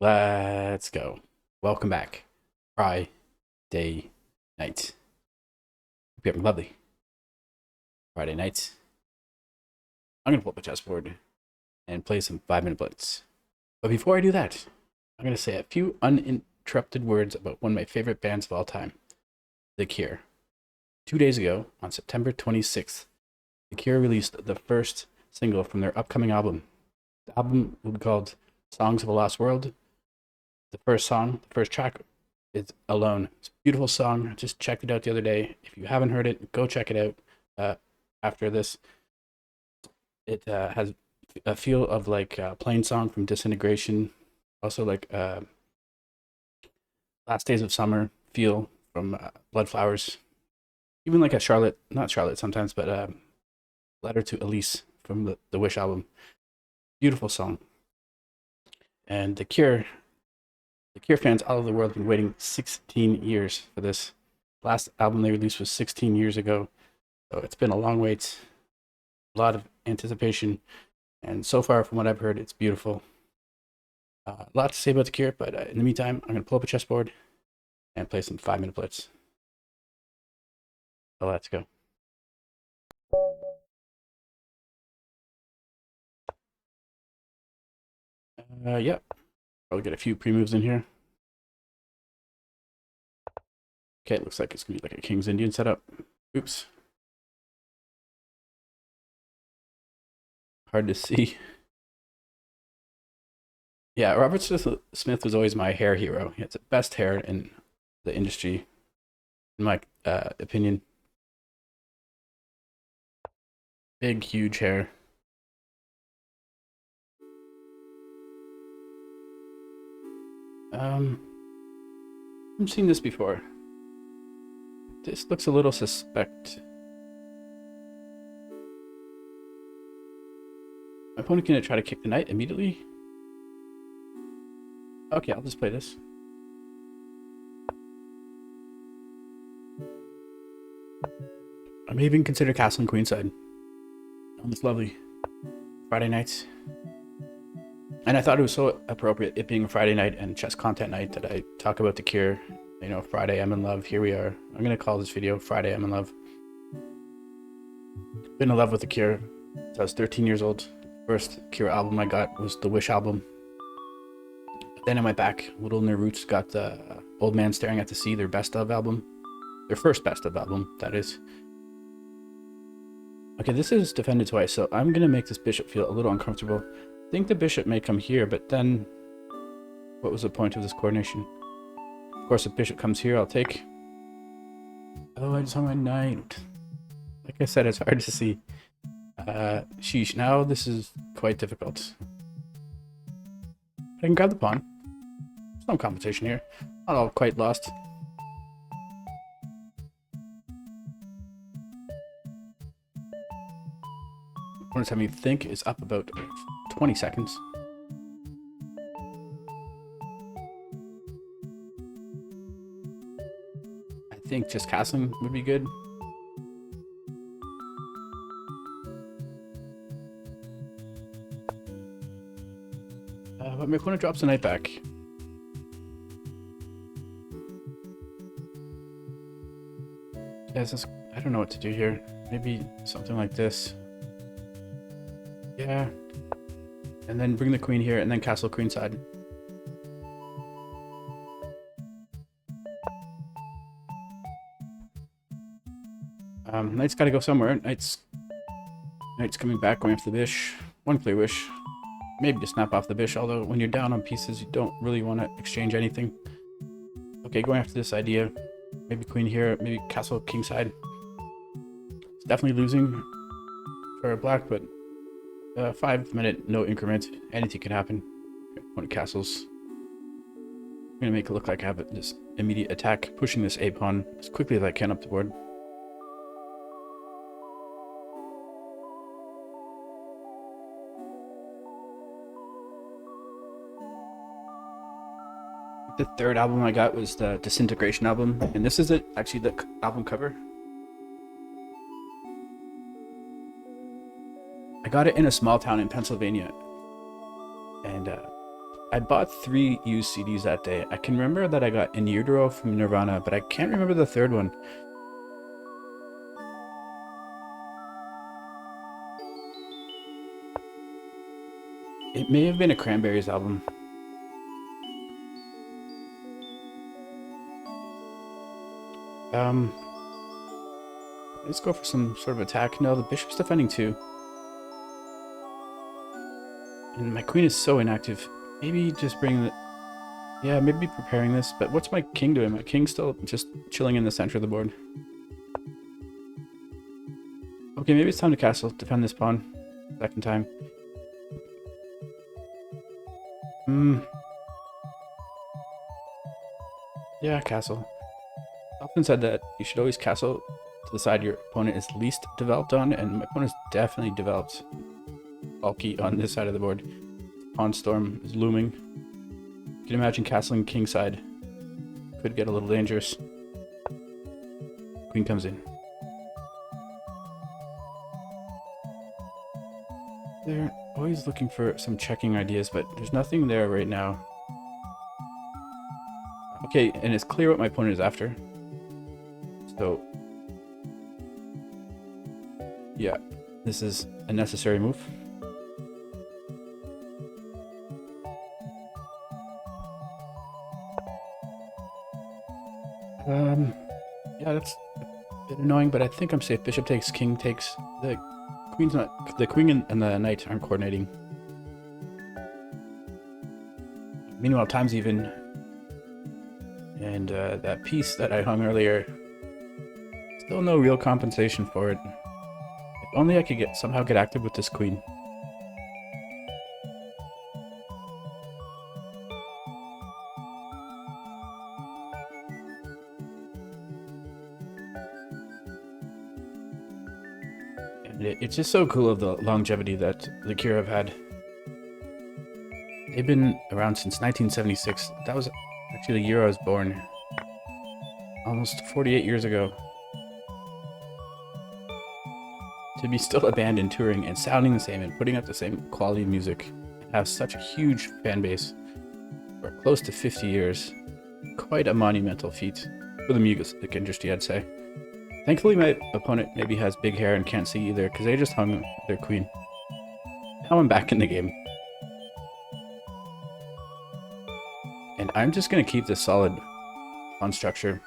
Let's go. Welcome back. Friday night. Hope you're having a lovely Friday night. I'm going to pull up a chessboard and play some 5 Minute Blitz. But before I do that, I'm going to say a few uninterrupted words about one of my favorite bands of all time, The Cure. 2 days ago, on September 26th, The Cure released the first single from their upcoming album. The album will be called Songs of a Lost World. The first song, the first track is Alone. It's a beautiful song. I just checked it out the other day. If you haven't heard it, go check it out after this. It has a feel of like Plain Song from Disintegration. Also like Last Days of Summer feel from Bloodflowers. Even like a Charlotte, not Charlotte sometimes, but Letter to Elise from the Wish album. Beautiful song. And the Cure fans all over the world have been waiting 16 years for this. Last album they released was 16 years ago. So it's been a long wait, a lot of anticipation. And so far, from what I've heard, it's beautiful. A lot to say about The Cure, but in the meantime, I'm going to pull up a chessboard and play some 5 Minute Blitz. So let's go. Yep. Probably get a few pre-moves in here. Okay, it looks like it's going to be like a King's Indian setup. Oops. Hard to see. Yeah, Robert Smith was always my hair hero. He has the best hair in the industry, in my opinion. Big, huge hair. Um, I've seen this before. This looks a little suspect. My opponent gonna try to kick the knight immediately. Okay, I'll just play this. I may even consider castling queenside on this lovely Friday night. And I thought it was so appropriate, it being a Friday night and chess content night, that I talk about The Cure. You know, Friday I'm in Love. Here we are. I'm gonna call this video Friday I'm in Love. Been in love with The Cure since I was 13 years old. First Cure album I got was the Wish album. Then I went back, Little in Their Roots got the Old Man Staring at the Sea, their best of album. Their first best of album, that is. Okay, this is defended twice, so I'm gonna make this bishop feel a little uncomfortable. I think the bishop may come here, but then what was the point of this coordination? Of course, if bishop comes here, I'll take. Oh, I just hung my knight. Like I said, it's hard to see. Sheesh, now this is quite difficult. I can grab the pawn. There's no competition here. Not all quite lost. Opponent's having me think is up about 20 seconds. I think just castling would be good. But my opponent drops the knight back. Yes, I don't know what to do here. Maybe something like this. Yeah. And then bring the queen here and then castle queenside. Knight's got to go somewhere. Knight's coming back, going after the bish. One clear wish. Maybe to snap off the bish, although when you're down on pieces, you don't really want to exchange anything. Okay, going after this idea. Maybe queen here, maybe castle kingside. It's definitely losing for black, but 5 minute no increment. Anything can happen. Opponent castles. I'm gonna make it look like I have this immediate attack, pushing this a pawn as quickly as I can up the board. The third album I got was the Disintegration album, and this is actually the album cover. I got it in a small town in Pennsylvania, and I bought 3 used CDs that day. I can remember that I got In Utero from Nirvana, but I can't remember the third one. It may have been a Cranberries album. Let's go for some sort of attack. No, the bishop's defending too. And my queen is so inactive. Maybe just bring the... Yeah, maybe preparing this. But what's my king doing? My king's still just chilling in the center of the board. Okay, maybe it's time to castle. Defend this pawn. Second time. Yeah, castle. Often said that you should always castle to the side your opponent is least developed on, and my opponent's definitely developed bulky on this side of the board. Pawn storm is looming. You can imagine castling king side could get a little dangerous. Queen comes in. They're always looking for some checking ideas, but there's nothing there right now. Okay, and it's clear what my opponent is after. So, yeah, this is a necessary move. Yeah, that's a bit annoying, but I think I'm safe. Bishop takes, king takes. The queen's not. The queen and the knight aren't coordinating. Meanwhile, time's even. And that piece that I hung earlier, still no real compensation for it. If only I could somehow get active with this queen. And it's just so cool of the longevity that the Kira have had. They've been around since 1976. That was actually the year I was born. Almost 48 years ago. To be still a band and touring and sounding the same and putting out the same quality of music and have such a huge fan base for close to 50 years. Quite a monumental feat for the music industry, I'd say. Thankfully, my opponent maybe has big hair and can't see either because they just hung their queen. Now I'm back in the game. And I'm just going to keep this solid pawn structure.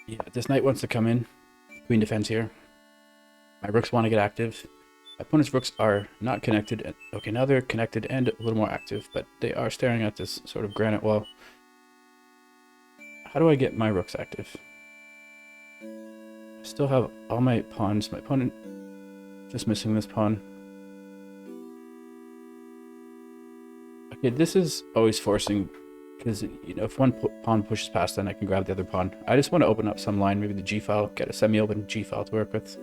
Yeah, this knight wants to come in. Queen defends here. My rooks want to get active. My opponent's rooks are not connected. Okay, now they're connected and a little more active, but they are staring at this sort of granite wall. How do I get my rooks active? I still have all my pawns. My opponent just missing this pawn. Okay, this is always forcing, because, you know, if one pawn pushes past, then I can grab the other pawn. I just want to open up some line, maybe the g-file, get a semi-open g-file to work with.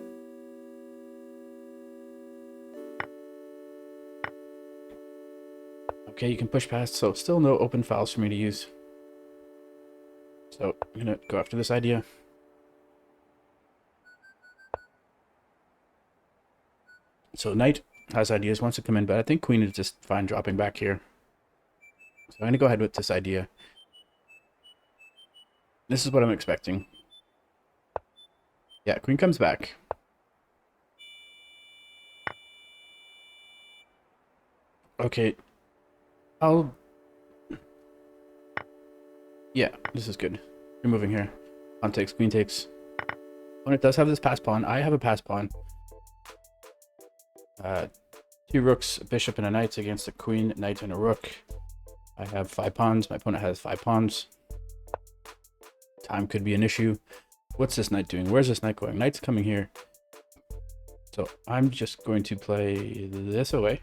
Okay, you can push past, so still no open files for me to use. So I'm going to go after this idea. So knight has ideas, wants to come in, but I think queen is just fine dropping back here. So I'm going to go ahead with this idea. This is what I'm expecting. Yeah, queen comes back. Okay. Yeah, this is good. You're moving here. Pawn takes, queen takes. When it does have this pass pawn, I have a pass pawn. 2 rooks, a bishop, and a knight against a queen, knight, and a rook. I have 5 pawns. My opponent has 5 pawns. Time could be an issue. What's this knight doing? Where's this knight going? Knight's coming here. So I'm just going to play this away.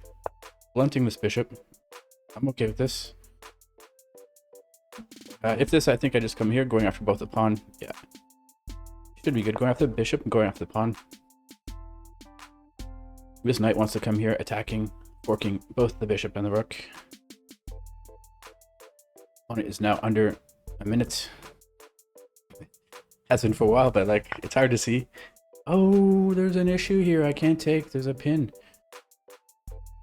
Blunting this bishop. I'm okay with this. If this, I think I just come here, going after both the pawn. Yeah. Should be good. Going after the bishop and going after the pawn. This knight wants to come here, attacking, forking both the bishop and the rook. Opponent is now under a minute. Has been for a while, but like, it's hard to see. Oh, there's an issue here. I can't take. There's a pin.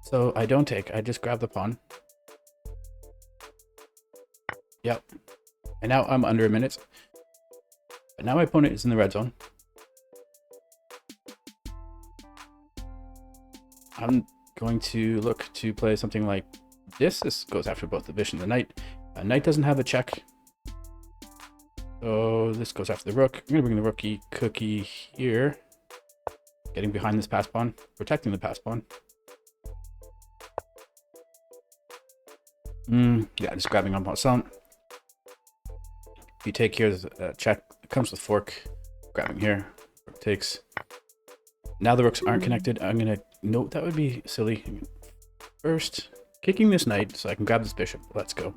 So I don't take. I just grab the pawn. Yep. And now I'm under a minute. But now my opponent is in the red zone. I'm going to look to play something like this. This goes after both the bishop and the knight. Knight doesn't have a check. So this goes after the rook. I'm going to bring the rookie cookie here. Getting behind this pass pawn. Protecting the pass pawn. Yeah, just grabbing on passant. If you take here, there's a check. It comes with fork. Grabbing here. Rook takes. Now the rooks aren't connected. I'm going to... No, that would be silly. First, kicking this knight so I can grab this bishop. Let's go.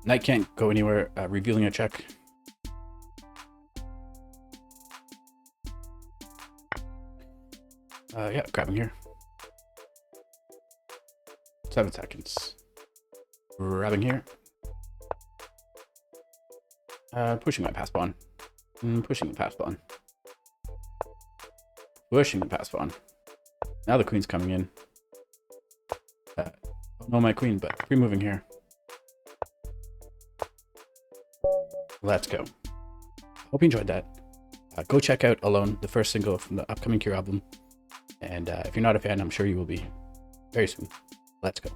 Knight can't go anywhere, revealing a check. Yeah, grabbing here. 7 seconds. Grabbing here. Pushing my pass pawn. Pushing the pass pawn. Pushing the pass pawn. Now the queen's coming in. No, my queen, but removing here. Let's go. Hope you enjoyed that. Go check out Alone, the first single from the upcoming Cure album. And if you're not a fan, I'm sure you will be very soon. Let's go.